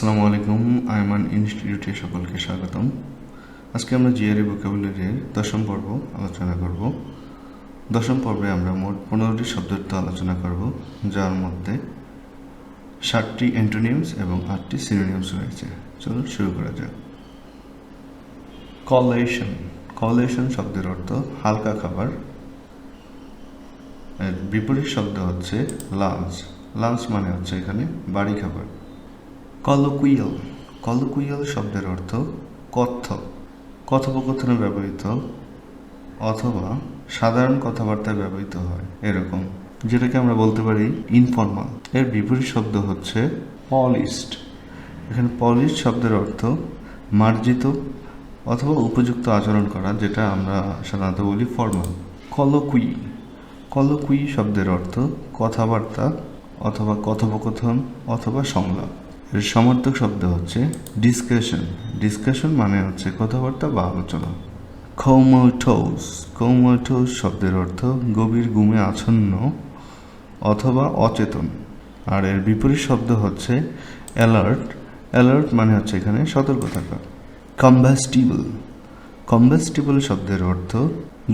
আসসালামু আলাইকুম। আইমান ইনস্টিটিউটে সকলকে স্বাগতম। আজকে আমরা জিআরই ভোকাবুলারির দশম পর্ব আলোচনা করব। দশম পর্বে আমরা মোট 15টি শব্দার্থ আলোচনা করব, যার মধ্যে 7টি অ্যান্টোনিমস এবং 8টি সিনোনিমস রয়েছে। চলুন শুরু করা যাক। কলেশন। কলেশন শব্দের অর্থ হালকা খাবার। এর বিপরীত শব্দ হচ্ছে লাঞ্চ। লাঞ্চ মানে হচ্ছে এখানে বাড়ি খাবার। কলোকুইয়াল। কলোকুইয়াল শব্দের অর্থ কথ্য, কথোপকথনে ব্যবহৃত অথবা সাধারণ কথাবার্তায় ব্যবহৃত হয় এরকম, যেটাকে আমরা বলতে পারি ইনফর্মাল। এর বিপরীত শব্দ হচ্ছে পলিশড। এখানে পলিশড শব্দের অর্থ মার্জিত অথবা উপযুক্ত আচরণ করা, যেটা আমরা সাধারণত বলি ফর্মাল। কলোকুই। কলোকুই শব্দের অর্থ কথাবার্তা অথবা কথোপকথন অথবা সংলাপ। এর সমার্থক শব্দ হচ্ছে ডিসকাশন। ডিসকাশন মানে হচ্ছে কথাবার্তা বা আলোচনা। কোমাটোস। কোমাটোস শব্দের অর্থ গভীর ঘুমে আচ্ছন্ন অথবা অচেতন। আর এর বিপরীত শব্দ হচ্ছে অ্যালার্ট। অ্যালার্ট মানে হচ্ছে এখানে সতর্ক থাকা। কম্বাস্টিবল। কম্বাস্টিবল শব্দের অর্থ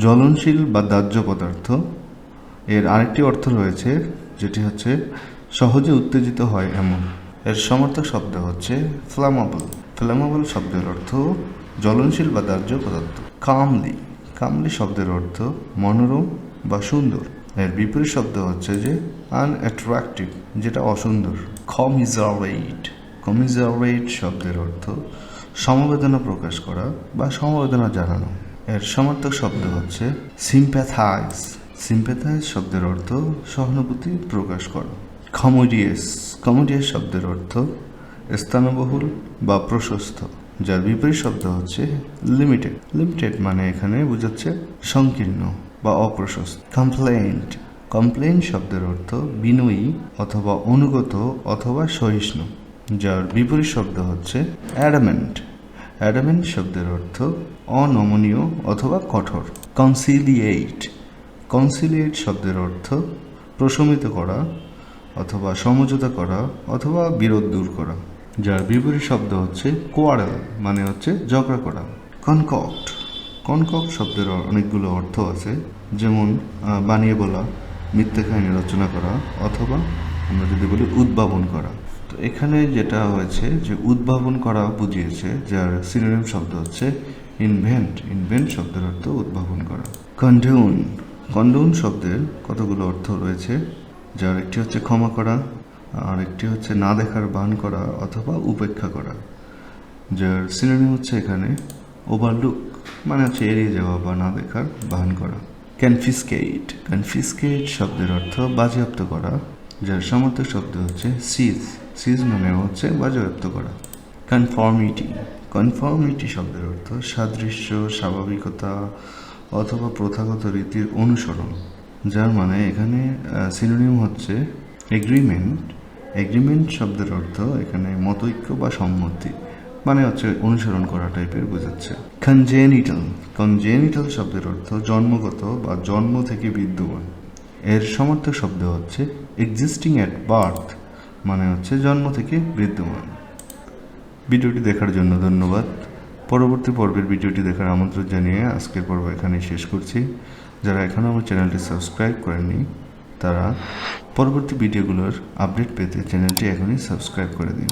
জ্বলনশীল বা দাহ্য পদার্থ। এর আরেকটি অর্থ রয়েছে, যেটি হচ্ছে সহজে উত্তেজিত হয় এমন। এর সমার্থক শব্দ হচ্ছে ফ্লামেবল। ফ্লামেবল শব্দের অর্থ জ্বলনশীল বা দাহ্য পদার্থ। কামলি। কামলি শব্দের অর্থ মনোরম বা সুন্দর। এর বিপরীত শব্দ হচ্ছে যে আনঅ্যাট্রাকটিভ, যেটা অসুন্দর। কমিজারেট। কমিজারেট শব্দের অর্থ সমবেদনা প্রকাশ করা বা সমবেদনা জানানো। এর সমার্থক শব্দ হচ্ছে সিম্প্যাথাইজ। সিম্প্যাথাইজ শব্দের অর্থ সহানুভূতি প্রকাশ করা। কমোডিয়াস। কমোডিয়াস শব্দের অর্থ স্থানবহুল বা প্রশস্ত, যার বিপরীত শব্দ হচ্ছে লিমিটেড। লিমিটেড মানে এখানে বোঝাচ্ছে সংকীর্ণ বা অপ্রশস্ত। কমপ্লেন্ট। কমপ্লেন্ট শব্দের অর্থ বিনয়ী অথবা অনুগত অথবা সহিষ্ণু, যার বিপরীত শব্দ হচ্ছে অ্যাডামেন্ট। অ্যাডামেন্ট শব্দের অর্থ অনমনীয় অথবা কঠোর। কনসিলিয়েট। কনসিলিয়েট শব্দের অর্থ প্রশমিত করা অথবা সমঝোতা করা অথবা বিরোধ দূর করা, যার বিপরীত শব্দ হচ্ছে কোয়ারেল মানে হচ্ছে ঝগড়া করা। কনকক্ট। কনকক্ট শব্দের অনেকগুলো অর্থ আছে, যেমন বানিয়ে বলা, মিথ্যে কাহিনী রচনা করা অথবা আমরা যদি বলি উদ্ভাবন করা। তো এখানে যেটা হয়েছে যে উদ্ভাবন করা বুঝিয়েছে, যার সিনোনিম শব্দ হচ্ছে ইনভেন্ট। ইনভেন্ট শব্দের অর্থ উদ্ভাবন করা। কন্ডোন। কন্ডোন শব্দের কতগুলো অর্থ রয়েছে, যার একটি হচ্ছে ক্ষমা করা, আর একটি হচ্ছে না দেখার ভান করা অথবা উপেক্ষা করা, যার সিনোনিম হচ্ছে এখানে ওভারলুক মানে হচ্ছে এড়িয়ে যাওয়া বা না দেখার ভান করা। কনফিসকেট। কনফিসকেট শব্দের অর্থ বাজেয়াপ্ত করা, যার সমার্থক শব্দ হচ্ছে সিজ। সিজ মানে হচ্ছে বাজেয়াপ্ত করা। কনফর্মিটি। কনফর্মিটি শব্দের অর্থ সাদৃশ্য, স্বাভাবিকতা অথবা প্রথাগত রীতির অনুসরণ, যার মানে এখানে সিনোনিম হচ্ছে এগ্রিমেন্ট। এগ্রিমেন্ট শব্দের অর্থ এখানে মতৈক্য বা সম্মতি, মানে হচ্ছে অনুসরণ করা টাইপের বোঝাচ্ছে। কনজেনিটাল। কনজেনিটাল শব্দের অর্থ জন্মগত বা জন্ম থেকে বিদ্যমান। এর সমার্থক শব্দ হচ্ছে এক্সিস্টিং অ্যাট বার্থ, মানে হচ্ছে জন্ম থেকে বিদ্যমান। ভিডিওটি দেখার জন্য ধন্যবাদ। পরবর্তী পর্বের ভিডিওটি দেখার আমন্ত্রণ জানিয়ে আজকের পর্ব এখানেই শেষ করছি। যারা এখনও আমার চ্যানেলটি সাবস্ক্রাইব করেননি, তারা পরবর্তী ভিডিওগুলোর আপডেট পেতে চ্যানেলটি এখনই সাবস্ক্রাইব করে দিন।